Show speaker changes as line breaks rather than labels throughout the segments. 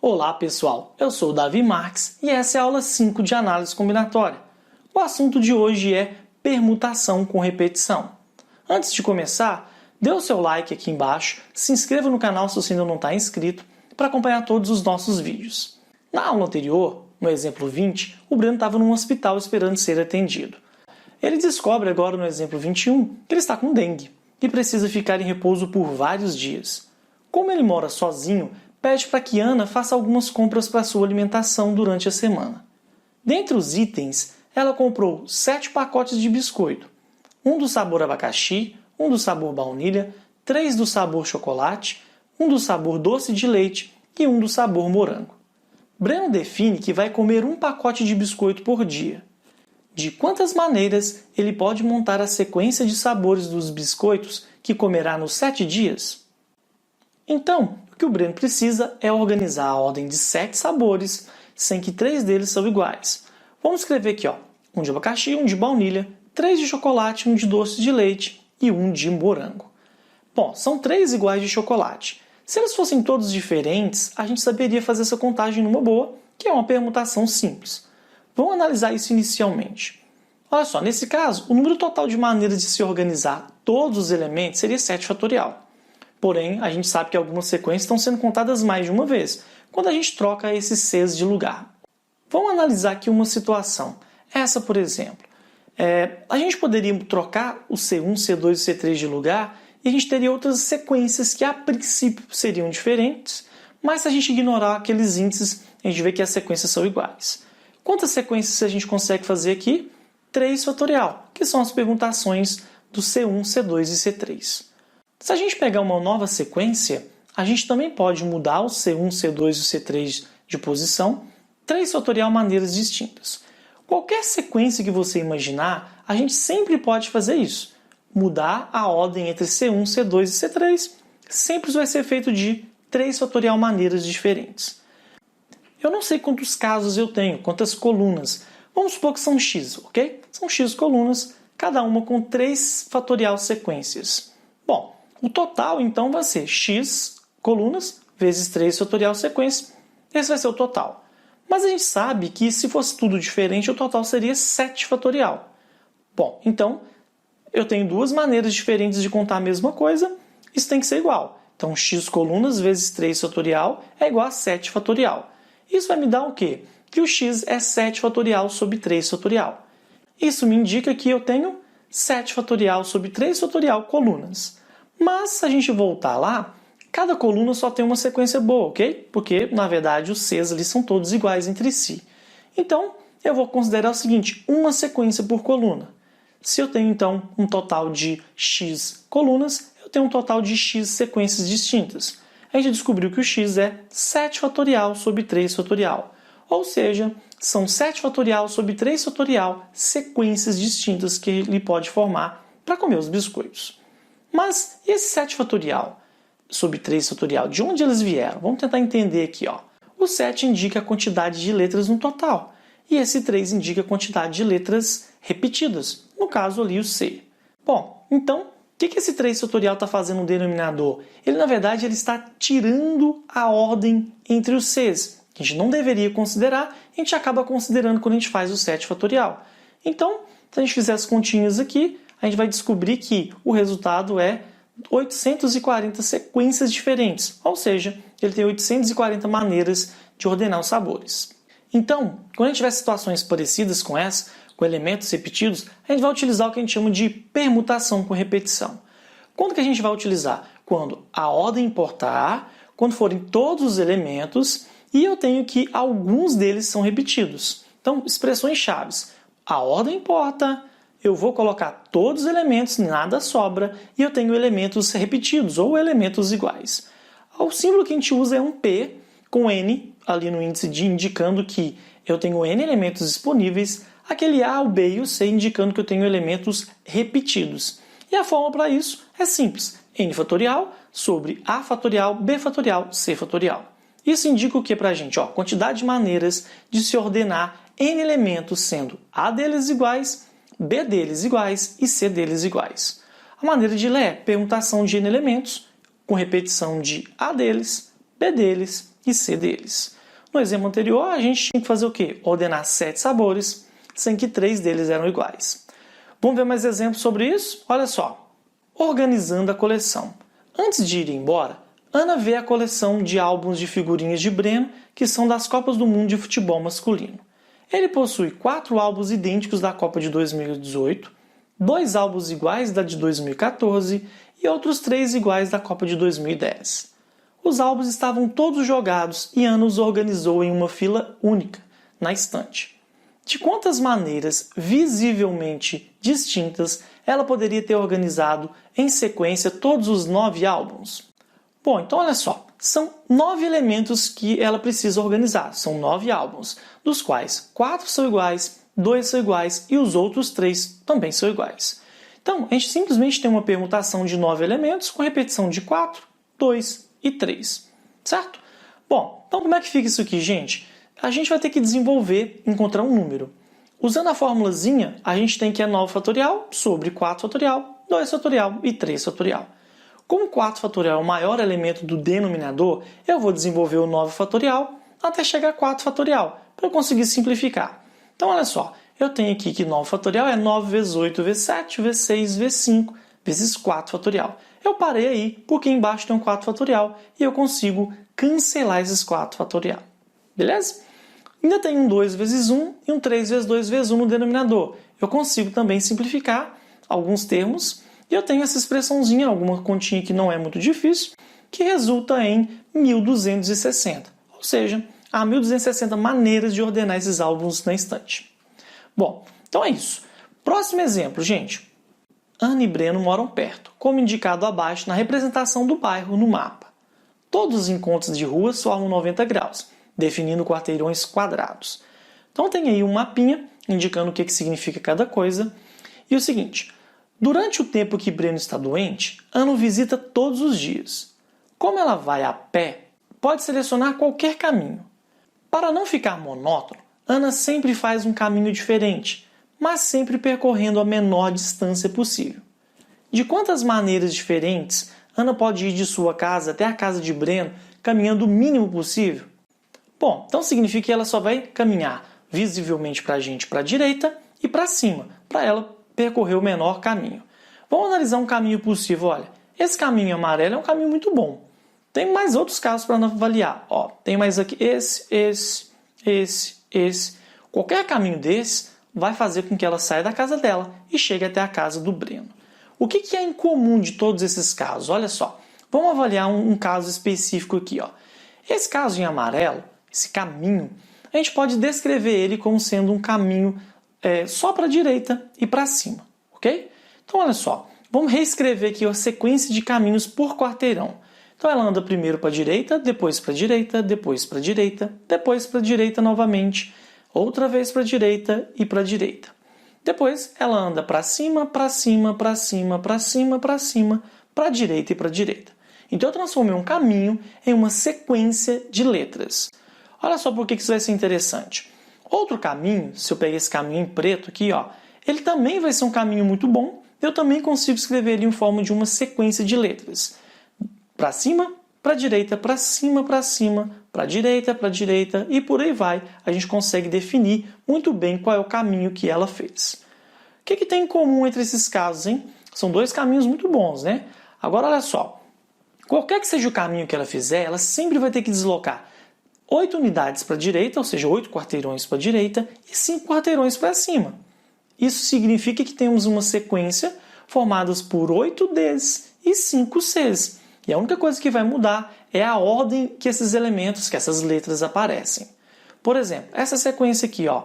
Olá pessoal, eu sou o Davi Marques e essa é a aula 5 de análise combinatória. O assunto de hoje é permutação com repetição. Antes de começar, dê o seu like aqui embaixo, se inscreva no canal se você ainda não está inscrito para acompanhar todos os nossos vídeos. Na aula anterior, no exemplo 20, o Breno estava num hospital esperando ser atendido. Ele descobre agora no exemplo 21 que ele está com dengue e precisa ficar em repouso por vários dias. Como ele mora sozinho, pede para que Ana faça algumas compras para sua alimentação durante a semana. Dentre os itens, ela comprou 7 pacotes de biscoito, um do sabor abacaxi, um do sabor baunilha, 3 do sabor chocolate, um do sabor doce de leite e um do sabor morango. Breno define que vai comer um pacote de biscoito por dia. De quantas maneiras ele pode montar a sequência de sabores dos biscoitos que comerá nos 7 dias? Então, o que o Breno precisa é organizar a ordem de 7 sabores, sem que 3 deles são iguais. Vamos escrever aqui, um de abacaxi, um de baunilha, 3 de chocolate, um de doce de leite e um de morango. Bom, são 3 iguais de chocolate. Se eles fossem todos diferentes, a gente saberia fazer essa contagem numa boa, que é uma permutação simples. Vamos analisar isso inicialmente. Olha só, nesse caso, o número total de maneiras de se organizar todos os elementos seria 7 fatorial. Porém, a gente sabe que algumas sequências estão sendo contadas mais de uma vez, quando a gente troca esses Cs de lugar. Vamos analisar aqui uma situação. Essa, por exemplo. A gente poderia trocar o C1, C2 e C3 de lugar e a gente teria outras sequências que a princípio seriam diferentes, mas se a gente ignorar aqueles índices, a gente vê que as sequências são iguais. Quantas sequências a gente consegue fazer aqui? 3 fatorial, que são as permutações do C1, C2 e C3. Se a gente pegar uma nova sequência, a gente também pode mudar o C1, C2 e o C3 de posição, 3 fatorial maneiras distintas. Qualquer sequência que você imaginar, a gente sempre pode fazer isso. Mudar a ordem entre C1, C2 e C3 sempre vai ser feito de 3 fatorial maneiras diferentes. Eu não sei quantos casos eu tenho, quantas colunas. Vamos supor que são X, ok? São X colunas, cada uma com 3 fatorial sequências. Bom, o total então vai ser X colunas vezes 3 fatorial sequências. Esse vai ser o total. Mas a gente sabe que se fosse tudo diferente, o total seria 7 fatorial. Bom, então eu tenho 2 maneiras diferentes de contar a mesma coisa, isso tem que ser igual. Então x colunas vezes 3 fatorial é igual a 7 fatorial. Isso vai me dar o quê? Que o x é 7 fatorial sobre 3 fatorial. Isso me indica que eu tenho 7 fatorial sobre 3 fatorial colunas. Mas se a gente voltar lá, cada coluna só tem uma sequência boa, ok? Porque, na verdade, os Cs ali são todos iguais entre si. Então, eu vou considerar o seguinte, uma sequência por coluna. Se eu tenho, então, um total de x colunas, eu tenho um total de x sequências distintas. A gente descobriu que o x é 7 fatorial sobre 3 fatorial. Ou seja, são 7 fatorial sobre 3 fatorial sequências distintas que ele pode formar para comer os biscoitos. Mas e esse 7 fatorial sobre 3 fatorial? De onde eles vieram? Vamos tentar entender aqui. O 7 indica a quantidade de letras no total. E esse 3 indica a quantidade de letras repetidas. No caso ali o C. Bom, então, o que esse 3 fatorial está fazendo no denominador? Ele, na verdade, ele está tirando a ordem entre os Cs. Que a gente não deveria considerar, a gente acaba considerando quando a gente faz o 7 fatorial. Então, se a gente fizer as continhas aqui, a gente vai descobrir que o resultado é 840 sequências diferentes. Ou seja, ele tem 840 maneiras de ordenar os sabores. Então, quando a gente tiver situações parecidas com essa, com elementos repetidos, a gente vai utilizar o que a gente chama de permutação com repetição. Quando que a gente vai utilizar? Quando a ordem importar, quando forem todos os elementos, e eu tenho que alguns deles são repetidos. Então, expressões chaves. A ordem importa, eu vou colocar todos os elementos, nada sobra, e eu tenho elementos repetidos, ou elementos iguais. O símbolo que a gente usa é um P, com N, ali no índice de indicando que eu tenho N elementos disponíveis, aquele A, o B e o C indicando que eu tenho elementos repetidos. E a fórmula para isso é simples, N fatorial sobre A fatorial, B fatorial, C fatorial. Isso indica o que para a gente? Quantidade de maneiras de se ordenar N elementos, sendo A deles iguais, B deles iguais e C deles iguais. A maneira de ler é permutação de N elementos, com repetição de A deles, B deles, e C deles. No exemplo anterior, a gente tinha que fazer o quê? Ordenar 7 sabores, sem que 3 deles eram iguais. Vamos ver mais exemplos sobre isso? Olha só. Organizando a coleção. Antes de ir embora, Ana vê a coleção de álbuns de figurinhas de Breno, que são das Copas do Mundo de futebol masculino. Ele possui 4 álbuns idênticos da Copa de 2018, 2 álbuns iguais da de 2014 e outros 3 iguais da Copa de 2010. Os álbuns estavam todos jogados e Ana os organizou em uma fila única, na estante. De quantas maneiras visivelmente distintas ela poderia ter organizado em sequência todos os 9 álbuns? Bom, então olha só, são 9 elementos que ela precisa organizar, são 9 álbuns, dos quais 4 são iguais, 2 são iguais e os outros 3 também são iguais. Então, a gente simplesmente tem uma permutação de 9 elementos com repetição de 4, 2 e 3, certo? Bom, então como é que fica isso aqui, gente? A gente vai ter que desenvolver, encontrar um número. Usando a formulazinha, a gente tem que é 9 fatorial sobre 4 fatorial, 2 fatorial e 3 fatorial. Como 4 fatorial é o maior elemento do denominador, eu vou desenvolver o 9 fatorial até chegar a 4 fatorial, para eu conseguir simplificar. Então, olha só, eu tenho aqui que 9 fatorial é 9 vezes 8 vezes 7 vezes 6 vezes 5 vezes 4 fatorial. Eu parei aí porque embaixo tem um 4 fatorial e eu consigo cancelar esses 4 fatorial. Beleza? Ainda tem um 2 vezes 1 e um 3 vezes 2 vezes 1 no denominador. Eu consigo também simplificar alguns termos e eu tenho essa expressãozinha, alguma continha que não é muito difícil, que resulta em 1260. Ou seja, há 1260 maneiras de ordenar esses álbuns na estante. Bom, então é isso. Próximo exemplo, gente. Ana e Breno moram perto, como indicado abaixo na representação do bairro no mapa. Todos os encontros de ruas formam 90 graus, definindo quarteirões quadrados. Então tem aí um mapinha indicando o que significa cada coisa. E o seguinte, durante o tempo que Breno está doente, Ana o visita todos os dias. Como ela vai a pé, pode selecionar qualquer caminho. Para não ficar monótono, Ana sempre faz um caminho diferente, mas sempre percorrendo a menor distância possível. De quantas maneiras diferentes Ana pode ir de sua casa até a casa de Breno caminhando o mínimo possível? Bom, então significa que ela só vai caminhar visivelmente para a gente para a direita e para cima, para ela percorrer o menor caminho. Vamos analisar um caminho possível. Olha, esse caminho amarelo é um caminho muito bom. Tem mais outros casos para avaliar. Ó, tem mais aqui esse. Qualquer caminho desse vai fazer com que ela saia da casa dela e chegue até a casa do Breno. O que é em comum de todos esses casos? Olha só, vamos avaliar um caso específico aqui. Ó. Esse caso em amarelo, esse caminho, a gente pode descrever ele como sendo um caminho só para a direita e para cima, ok? Então, olha só, vamos reescrever aqui a sequência de caminhos por quarteirão. Então, ela anda primeiro para a direita, depois para a direita, depois para a direita, depois para a direita novamente, outra vez para a direita e para a direita. Depois, ela anda para cima, para cima, para cima, para cima, para cima, para a direita e para a direita. Então, eu transformei um caminho em uma sequência de letras. Olha só por que isso vai ser interessante. Outro caminho, se eu pegar esse caminho em preto aqui, ó, ele também vai ser um caminho muito bom. Eu também consigo escrever ele em forma de uma sequência de letras. Para cima, para direita, para cima, para direita e por aí vai. A gente consegue definir muito bem qual é o caminho que ela fez. O que tem em comum entre esses casos, hein? São 2 caminhos muito bons, né? Agora, olha só. Qualquer que seja o caminho que ela fizer, ela sempre vai ter que deslocar 8 unidades para a direita, ou seja, 8 quarteirões para a direita e 5 quarteirões para cima. Isso significa que temos uma sequência formada por 8 Ds e 5 Cs. E a única coisa que vai mudar é a ordem que esses elementos, que essas letras aparecem. Por exemplo, essa sequência aqui, ó,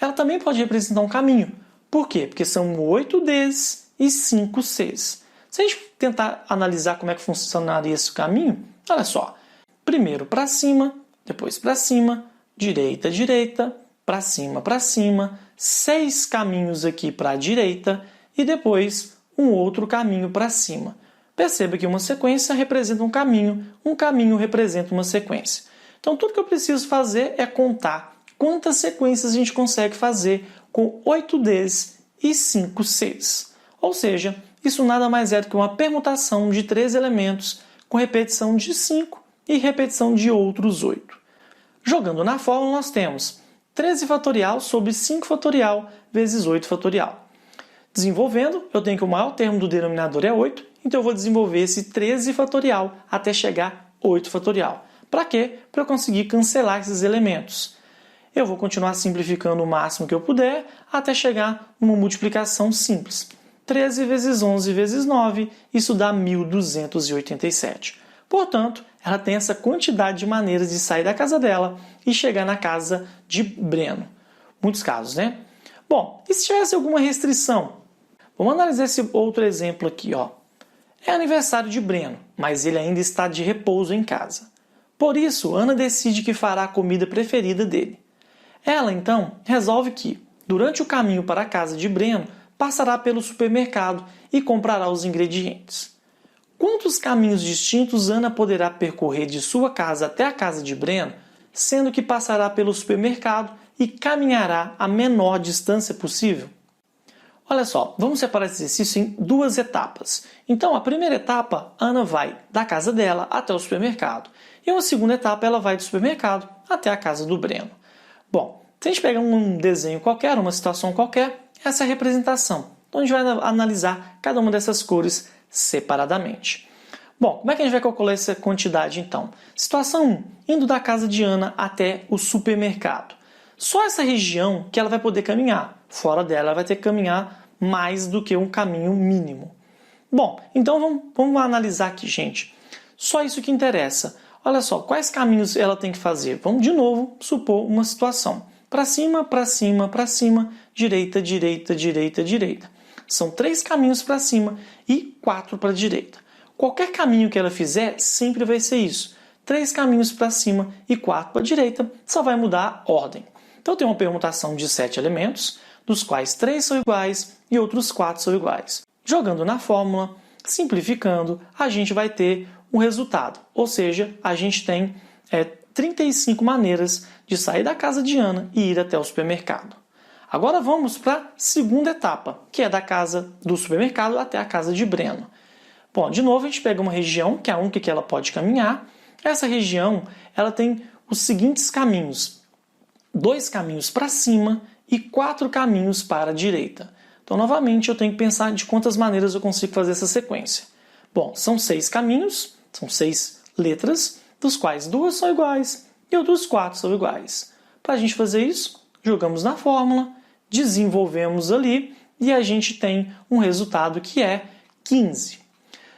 ela também pode representar um caminho. Por quê? Porque são 8 Ds e 5 Cs. Se a gente tentar analisar como é que funcionaria esse caminho, olha só. Primeiro para cima, depois para cima, direita, direita, para cima, 6 caminhos aqui para a direita e depois um outro caminho para cima. Perceba que uma sequência representa um caminho representa uma sequência. Então, tudo que eu preciso fazer é contar quantas sequências a gente consegue fazer com 8 Ds e 5 Cs. Ou seja, isso nada mais é do que uma permutação de 3 elementos com repetição de 5 e repetição de outros 8. Jogando na fórmula, nós temos 13 fatorial sobre 5 fatorial vezes 8 fatorial. Desenvolvendo, eu tenho que o maior termo do denominador é 8, então eu vou desenvolver esse 13 fatorial até chegar a 8 fatorial. Para quê? Para eu conseguir cancelar esses elementos. Eu vou continuar simplificando o máximo que eu puder até chegar numa multiplicação simples. 13 vezes 11 vezes 9, isso dá 1.287. Portanto, ela tem essa quantidade de maneiras de sair da casa dela e chegar na casa de Breno. Muitos casos, né? Bom, e se tivesse alguma restrição? Vamos analisar esse outro exemplo aqui, ó. É aniversário de Breno, mas ele ainda está de repouso em casa. Por isso, Ana decide que fará a comida preferida dele. Ela, então, resolve que, durante o caminho para a casa de Breno, passará pelo supermercado e comprará os ingredientes. Quantos caminhos distintos Ana poderá percorrer de sua casa até a casa de Breno, sendo que passará pelo supermercado e caminhará a menor distância possível? Olha só, vamos separar esse exercício em 2 etapas. Então, a primeira etapa, Ana vai da casa dela até o supermercado. E uma segunda etapa, ela vai do supermercado até a casa do Breno. Bom, se a gente pegar um desenho qualquer, uma situação qualquer, essa é a representação. Então, a gente vai analisar cada uma dessas cores separadamente. Bom, como é que a gente vai calcular essa quantidade, então? Situação 1, indo da casa de Ana até o supermercado. Só essa região que ela vai poder caminhar. Fora dela, ela vai ter que caminhar mais do que um caminho mínimo. Bom, então vamos analisar aqui, gente. Só isso que interessa. Olha só, quais caminhos ela tem que fazer? Vamos, de novo, supor uma situação. Para cima, para cima, para cima, direita, direita, direita, direita. São 3 caminhos para cima e 4 para a direita. Qualquer caminho que ela fizer, sempre vai ser isso. 3 caminhos para cima e 4 para a direita, só vai mudar a ordem. Então, eu tenho uma permutação de 7 elementos, dos quais 3 são iguais e outros 4 são iguais. Jogando na fórmula, simplificando, a gente vai ter um resultado. Ou seja, a gente tem 35 maneiras de sair da casa de Ana e ir até o supermercado. Agora vamos para a segunda etapa, que é da casa do supermercado até a casa de Breno. Bom, de novo a gente pega uma região, que é a única que ela pode caminhar. Essa região ela tem os seguintes caminhos. 2 caminhos para cima e 4 caminhos para a direita. Então, novamente, eu tenho que pensar de quantas maneiras eu consigo fazer essa sequência. Bom, são 6 caminhos, são 6 letras, dos quais 2 são iguais e outros 4 são iguais. Para a gente fazer isso, jogamos na fórmula, desenvolvemos ali e a gente tem um resultado que é 15.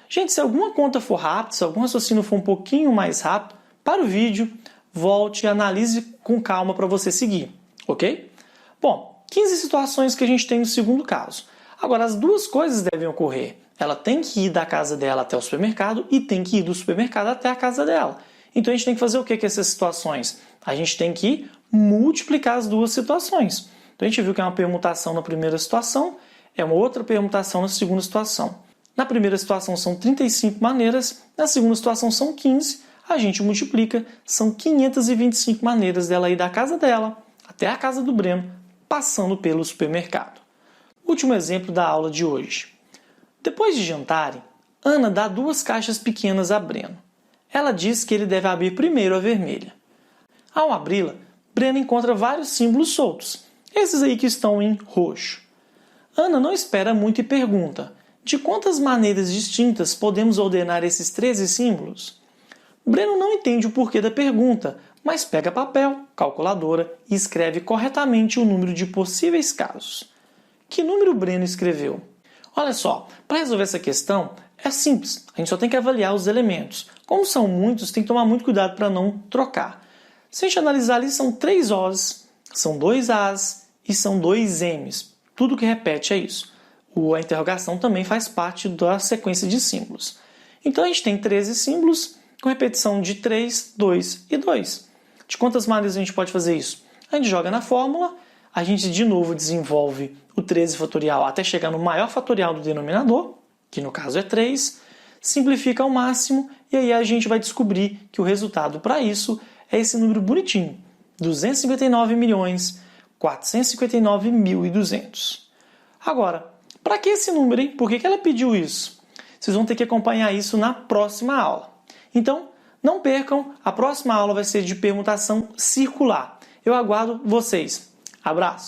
Gente, se alguma conta for rápida, se algum raciocínio for um pouquinho mais rápido, para o vídeo, volte e analise com calma para você seguir, ok? Bom, 15 situações que a gente tem no segundo caso. Agora, as 2 coisas devem ocorrer. Ela tem que ir da casa dela até o supermercado e tem que ir do supermercado até a casa dela. Então, a gente tem que fazer o que com essas situações? A gente tem que multiplicar as 2 situações. Então, a gente viu que é uma permutação na primeira situação, é uma outra permutação na segunda situação. Na primeira situação são 35 maneiras, na segunda situação são 15, a gente multiplica, são 525 maneiras dela ir da casa dela até a casa do Breno, passando pelo supermercado. Último exemplo da aula de hoje. Depois de jantarem, Ana dá 2 caixas pequenas a Breno. Ela diz que ele deve abrir primeiro a vermelha. Ao abri-la, Breno encontra vários símbolos soltos, esses aí que estão em roxo. Ana não espera muito e pergunta: de quantas maneiras distintas podemos ordenar esses 13 símbolos? Breno não entende o porquê da pergunta, mas pega papel, calculadora e escreve corretamente o número de possíveis casos. Que número Breno escreveu? Olha só, para resolver essa questão é simples, a gente só tem que avaliar os elementos. Como são muitos, tem que tomar muito cuidado para não trocar. Se a gente analisar ali, são 3 Os, são 2 As e são 2 Ms. Tudo que repete é isso. A interrogação também faz parte da sequência de símbolos. Então a gente tem 13 símbolos com repetição de 3, 2 e 2. De quantas maneiras a gente pode fazer isso? A gente joga na fórmula, a gente de novo desenvolve o 13 fatorial até chegar no maior fatorial do denominador, que no caso é 3, simplifica ao máximo e aí a gente vai descobrir que o resultado para isso é esse número bonitinho, 259.459.200. Agora, para que esse número, hein? Por que ela pediu isso? Vocês vão ter que acompanhar isso na próxima aula. Então, Não percam, a próxima aula vai ser de permutação circular. Eu aguardo vocês. Abraço!